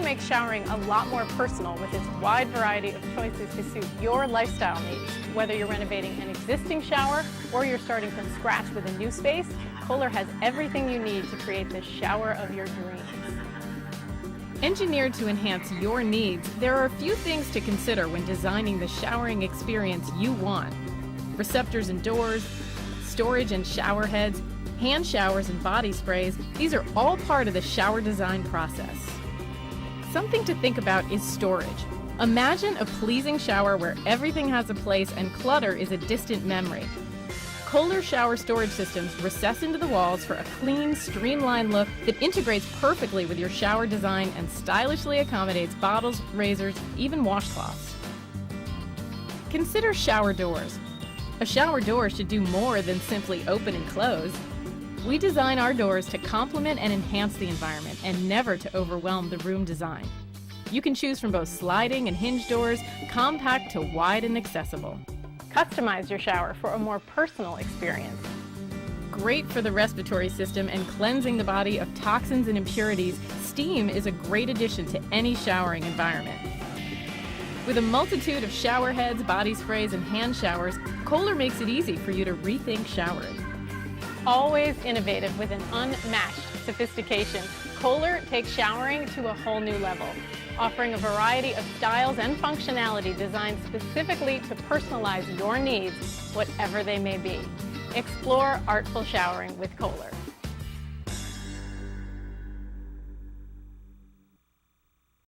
makes showering a lot more personal with its wide variety of choices to suit your lifestyle needs. Whether you're renovating an existing shower or you're starting from scratch with a new space, Kohler has everything you need to create the shower of your dreams. Engineered to enhance your needs, there are a few things to consider when designing the showering experience you want. Receptors and doors, storage and shower heads, hand showers and body sprays, these are all part of the shower design process. Something to think about is storage. Imagine a pleasing shower where everything has a place and clutter is a distant memory. Kohler shower storage systems recess into the walls for a clean, streamlined look that integrates perfectly with your shower design and stylishly accommodates bottles, razors, even washcloths. Consider shower doors. A shower door should do more than simply open and close. We design our doors to complement and enhance the environment and never to overwhelm the room design. You can choose from both sliding and hinge doors, compact to wide and accessible. Customize your shower for a more personal experience. Great for the respiratory system and cleansing the body of toxins and impurities, steam is a great addition to any showering environment. With a multitude of shower heads, body sprays, and hand showers, Kohler makes it easy for you to rethink showering. Always innovative with an unmatched sophistication, Kohler takes showering to a whole new level, offering a variety of styles and functionality designed specifically to personalize your needs, whatever they may be. Explore artful showering with Kohler.